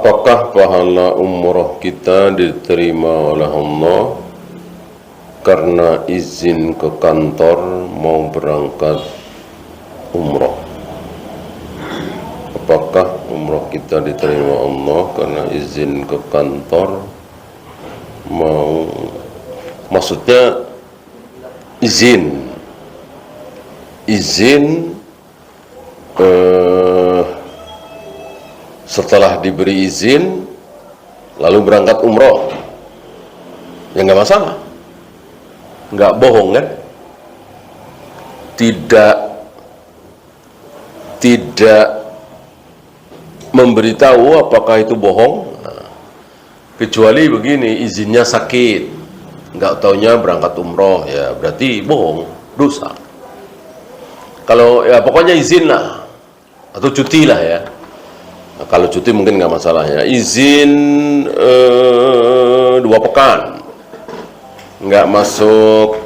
Apakah pahala umroh kita diterima oleh Allah karena izin ke kantor mau berangkat umroh? Apakah umroh kita diterima Allah karena izin ke kantor mau, maksudnya izin setelah diberi izin lalu berangkat umroh, ya nggak masalah, nggak bohong kan? Tidak memberitahu apakah itu bohong, kecuali begini, izinnya sakit, nggak taunya berangkat umroh, ya berarti bohong, dosa. Kalau ya pokoknya izin lah, atau cuti lah ya. Nah, kalau cuti mungkin nggak masalah ya. Izin 2 pekan nggak masuk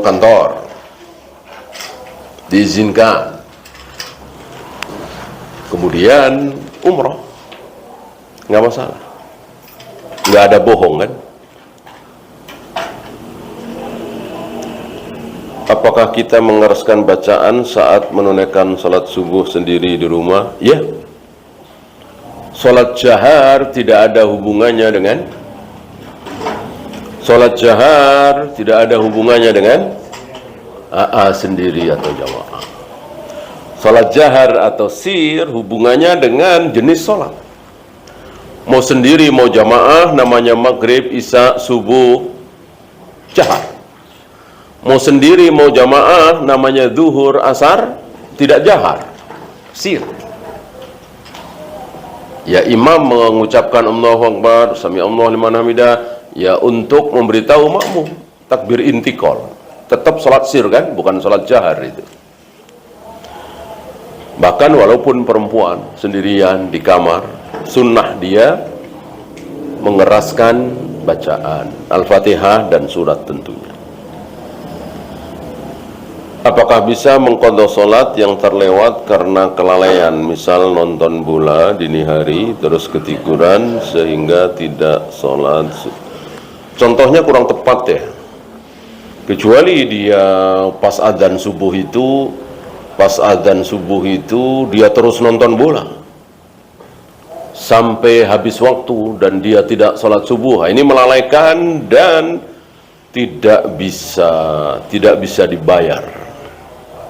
kantor, diizinkan, kemudian umroh, nggak masalah, nggak ada bohong kan? Apakah kita mengeraskan bacaan saat menunaikan sholat subuh sendiri di rumah? Ya. Sholat jahar tidak ada hubungannya dengan sendiri atau jamaah. Sholat jahar atau sir hubungannya dengan jenis sholat. Mau sendiri mau jamaah namanya maghrib, isya, subuh, jahar. Mau sendiri mau jamaah namanya zuhur, asar, tidak jahar, sir. Ya, imam mengucapkan Allahu Akbar, sami Allahu liman hamidah, ya untuk memberitahu makmum, takbir intikal. Tetap sholat sir kan, bukan sholat jahar itu. Bahkan walaupun perempuan sendirian di kamar, sunnah dia mengeraskan bacaan Al-Fatihah dan surat tentunya. Apakah bisa mengqadha sholat yang terlewat karena kelalaian, misal nonton bola dini hari terus ketiduran sehingga tidak sholat? Contohnya kurang tepat ya, kecuali dia pas adzan subuh itu dia terus nonton bola sampai habis waktu dan dia tidak sholat subuh. Ini melalaikan dan tidak bisa dibayar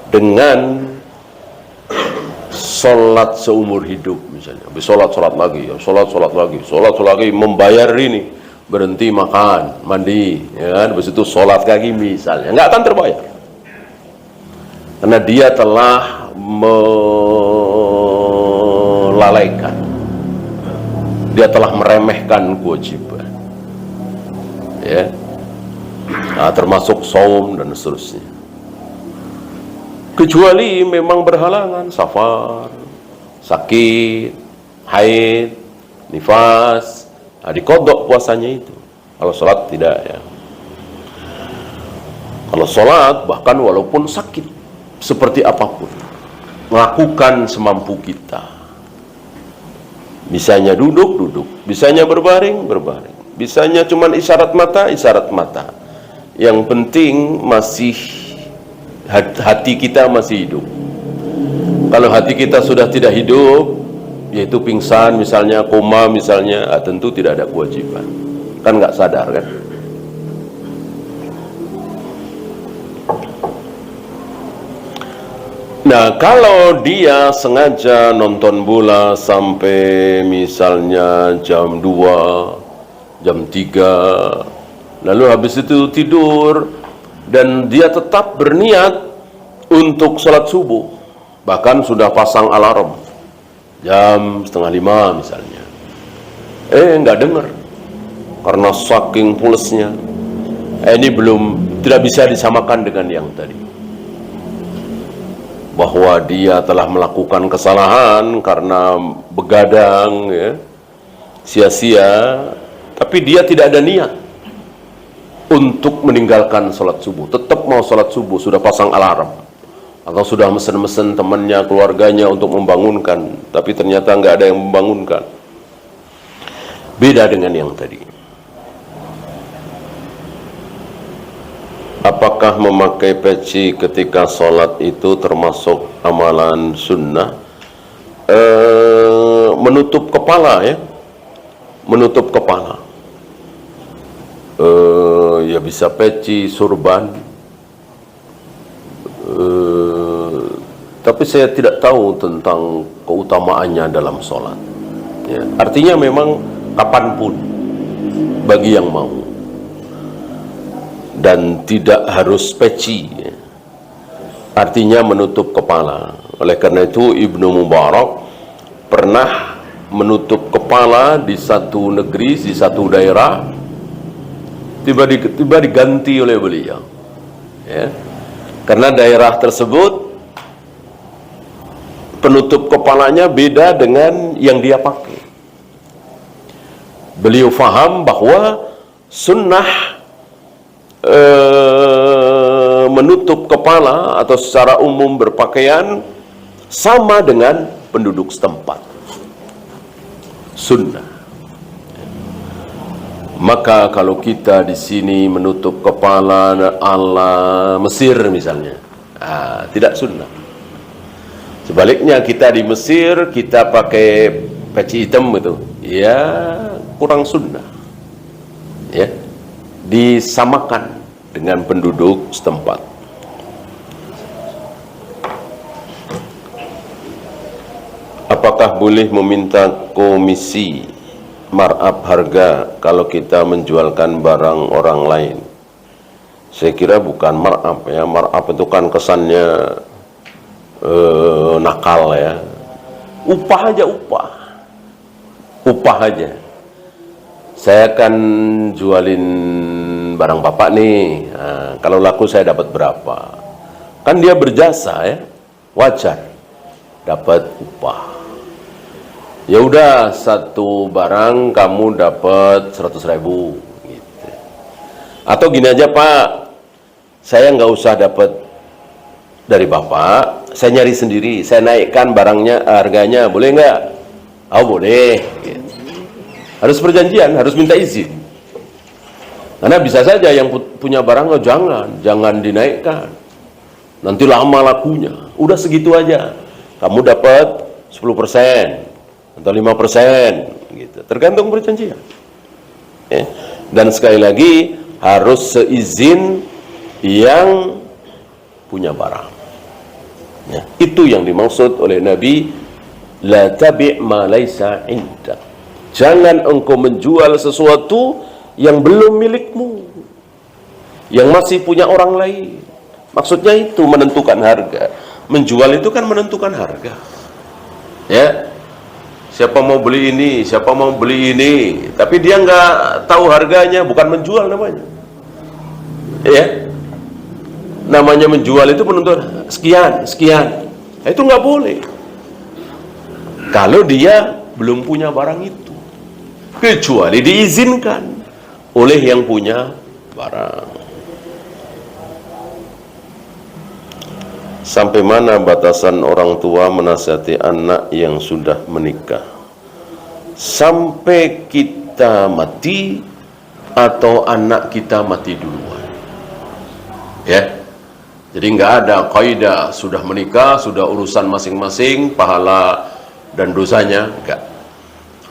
dengan sholat seumur hidup. Misalnya habis sholat lagi, membayar ini, berhenti makan, mandi, ya kan? Habis itu sholat lagi misalnya, nggak akan terbayar karena dia telah melalaikan, dia telah meremehkan kewajiban, ya, nah, termasuk saum dan seterusnya. Kecuali memang berhalangan, safar, sakit, haid, nifas, nah, dikodok puasanya itu. Kalau sholat tidak ya. Kalau sholat bahkan walaupun sakit seperti apapun, melakukan semampu kita. Bisanya duduk, bisanya berbaring, bisanya cuman isyarat mata. Yang penting masih hati kita masih hidup. Kalau hati kita sudah tidak hidup, yaitu pingsan misalnya, koma misalnya, tentu tidak ada kewajiban, kan nggak sadar kan. Nah, kalau dia sengaja nonton bola sampai misalnya jam 2, jam 3, lalu habis itu tidur, dan dia tetap berniat untuk sholat subuh, bahkan sudah pasang alarm jam 4:30 misalnya, nggak dengar karena saking pulesnya. Ini tidak bisa disamakan dengan yang tadi, bahwa dia telah melakukan kesalahan karena begadang, ya, sia-sia, tapi dia tidak ada niat untuk meninggalkan sholat subuh, tetap mau sholat subuh, sudah pasang alarm atau sudah mesen-mesen temannya, keluarganya untuk membangunkan, tapi ternyata nggak ada yang membangunkan. Beda dengan yang tadi. Apakah memakai peci ketika sholat itu termasuk amalan sunnah? Menutup kepala ya, menutup kepala. Ya bisa peci, surban. Tapi saya tidak tahu tentang keutamaannya dalam sholat. Ya, artinya memang kapanpun bagi yang mau, dan tidak harus peci ya. Artinya menutup kepala. Oleh karena itu Ibnu Mubarak pernah menutup kepala di satu negeri, di satu daerah, tiba diganti oleh beliau ya. Karena daerah tersebut penutup kepalanya beda dengan yang dia pakai. Beliau faham bahwa sunnah menutup kepala atau secara umum berpakaian sama dengan penduduk setempat, sunnah. Maka kalau kita di sini menutup kepala ala Mesir misalnya, tidak sunnah. Sebaliknya kita di Mesir kita pakai peci hitam itu, ya kurang sunnah. Ya, disamakan dengan penduduk setempat. Apakah boleh meminta komisi markup harga kalau kita menjualkan barang orang lain? Saya kira bukan markup ya. Markup itu kan kesannya nakal ya. Upah aja, upah aja. Saya akan jualin barang bapak nih, kalau laku saya dapat berapa? Kan dia berjasa ya, wajar dapat upah. Ya udah, satu barang kamu dapat 100.000 gitu. Atau gini aja Pak, saya nggak usah dapat dari bapak, saya nyari sendiri, saya naikkan barangnya, harganya, boleh nggak? Oh boleh gitu. Harus perjanjian, harus minta izin. Karena bisa saja yang punya barang, oh jangan dinaikkan, nanti lama lakunya. Udah segitu aja, kamu dapat 10% atau 5% gitu, tergantung perjanjian ya. Dan sekali lagi harus seizin yang punya barang ya. Itu yang dimaksud oleh Nabi, la tabi' ma laisa indak. Jangan engkau menjual sesuatu yang belum milikmu, yang masih punya orang lain. Maksudnya itu menentukan harga. Menjual itu kan menentukan harga ya. Siapa mau beli ini, siapa mau beli ini, tapi dia nggak tahu harganya, bukan menjual namanya ya. Namanya menjual itu menentukan sekian. Nah, itu nggak boleh kalau dia belum punya barang itu, kecuali diizinkan oleh yang punya barang. Sampai mana batasan orang tua menasihati anak yang sudah menikah? Sampai kita mati atau anak kita mati duluan ya. Jadi nggak ada kaidah sudah menikah, sudah urusan masing-masing, pahala dan dosanya, enggak.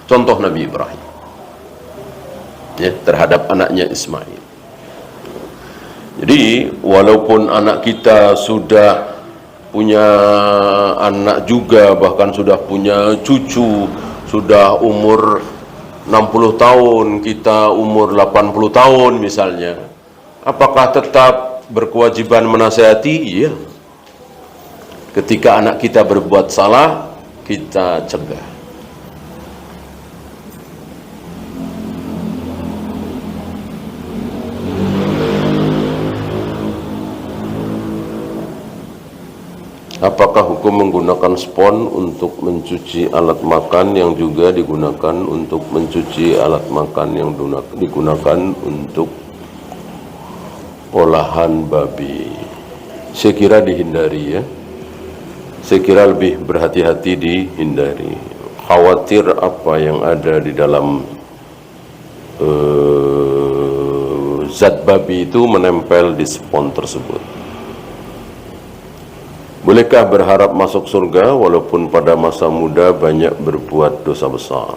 Contoh Nabi Ibrahim ya, terhadap anaknya Ismail. Jadi walaupun anak kita sudah punya anak juga, bahkan sudah punya cucu, sudah umur 60 tahun, kita umur 80 tahun misalnya, apakah tetap berkewajiban menasihati? Iya. Ketika anak kita berbuat salah, kita cegah. Apakah hukum menggunakan spons untuk mencuci alat makan yang juga digunakan untuk mencuci alat makan yang digunakan untuk olahan babi? Saya kira dihindari ya. Saya kira lebih berhati-hati dihindari. Khawatir apa yang ada di dalam zat babi itu menempel di spons tersebut. Bolehkah berharap masuk surga walaupun pada masa muda banyak berbuat dosa besar,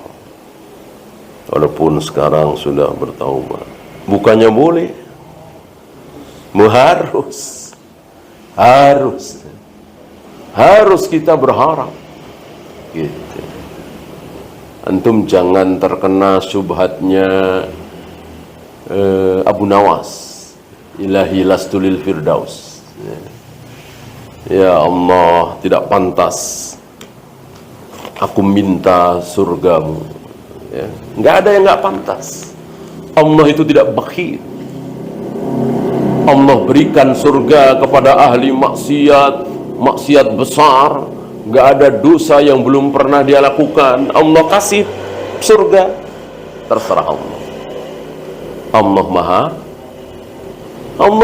walaupun sekarang sudah bertaubat? Bukannya boleh, harus kita berharap gitu. Antum jangan terkena syubhatnya Abu Nawas, ilahi lastulil firdaus. Ya Allah, tidak pantas aku minta surgamu. Ya. Nggak ada yang nggak pantas. Allah itu tidak bakhil. Allah berikan surga kepada ahli maksiat besar. Nggak ada dosa yang belum pernah dia lakukan. Allah kasih surga. Terserah Allah. Allah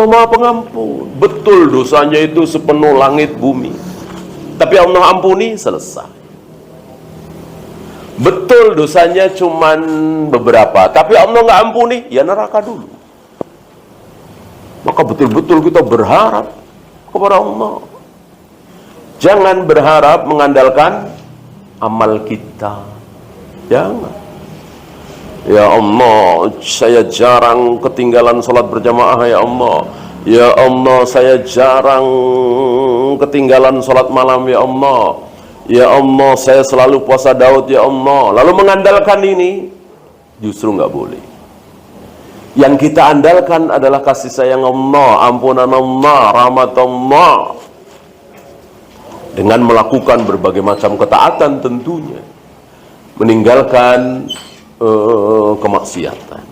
maha pengampun. Betul dosanya itu sepenuh langit bumi, tapi Allah ampuni, selesai. Betul dosanya cuman beberapa, tapi Allah nggak ampuni, ya neraka dulu. Maka betul-betul kita berharap kepada Allah. Jangan berharap mengandalkan amal kita. Jangan. Ya Allah, saya jarang ketinggalan sholat berjamaah ya Allah. Ya Allah, saya jarang ketinggalan sholat malam ya Allah. Ya Allah, saya selalu puasa Daud ya Allah. Lalu mengandalkan ini justru nggak boleh. Yang kita andalkan adalah kasih sayang Allah, ampunan Allah, rahmat Allah, dengan melakukan berbagai macam ketaatan tentunya, meninggalkan kemaksiatan.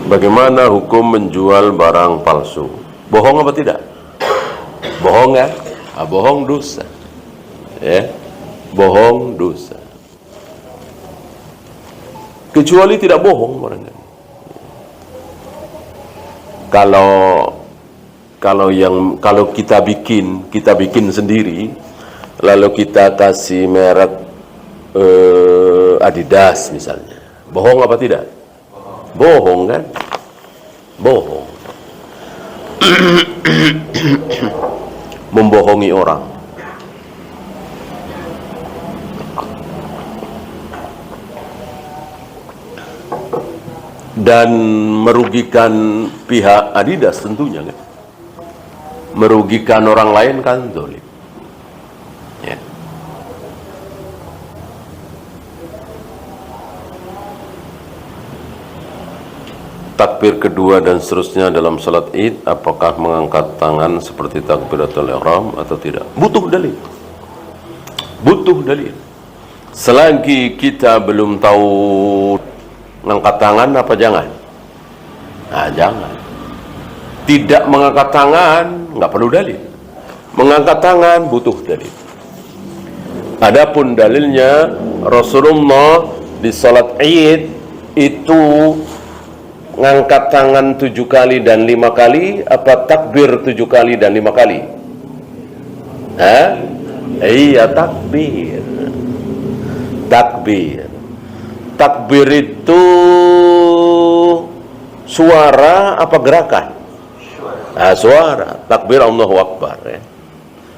Bagaimana hukum menjual barang palsu? Bohong apa tidak? Bohong ya? Bohong dosa. Ya, bohong dosa. Kecuali tidak bohong barangkali. Kalau kita bikin sendiri, lalu kita kasih merek Adidas misalnya, bohong apa tidak? Bohong kan? Bohong. Membohongi orang. Dan merugikan pihak Adidas tentunya kan? Merugikan orang lain kan zalim. Ya. Takbir kedua dan seterusnya dalam salat Id, apakah mengangkat tangan seperti takbiratul ihram atau tidak? Butuh dalil. Butuh dalil. Selagi kita belum tahu mengangkat tangan apa jangan? Nah, jangan. Tidak mengangkat tangan nggak perlu dalil. Mengangkat tangan butuh dalil. Adapun dalilnya, Rasulullah di salat Id itu ngangkat tangan 7 kali dan 5 kali, apa takbir 7 kali dan 5 kali? Iya, takbir. Takbir. Takbir itu suara apa gerakan? Suara. Takbir Allahu Akbar ya.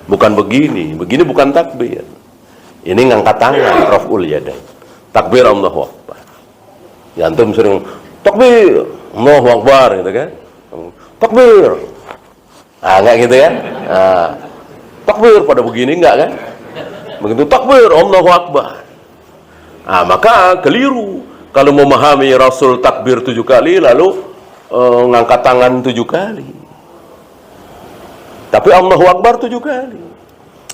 Bukan begini. Begini bukan takbir. Ini ngangkat tangan, raf'ul yadain. Takbir Allahu Akbar. Ya, antum sering takbir Allahu Akbar gitu kan? Takbir. Enggak gitu kan? Takbir pada begini enggak kan? Begitu takbir Allahu Akbar. Maka keliru kalau memahami Rasul takbir 7 kali lalu ngangkat tangan 7 kali. Tapi Allahu Akbar 7 kali.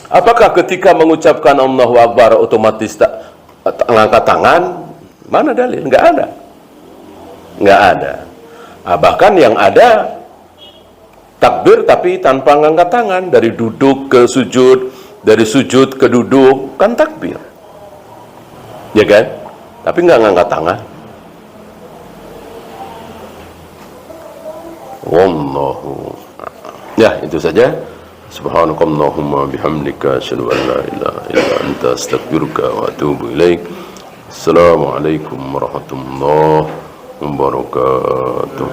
Apakah ketika mengucapkan Allahu Akbar otomatis tak ngangkat tangan? Mana dalil? Enggak ada. Enggak ada. Bahkan yang ada takbir tapi tanpa ngangkat tangan, dari duduk ke sujud, dari sujud ke duduk, kan takbir. Ya kan? Tapi nggak ngangkat tangan. Wallahu. Ya, itu saja. Subhanakallahumma bihamdika asyhadu an la ilaha illa anta astaghfiruka wa atubu ilaik. Assalamualaikum warahmatullahi wabarakatuh.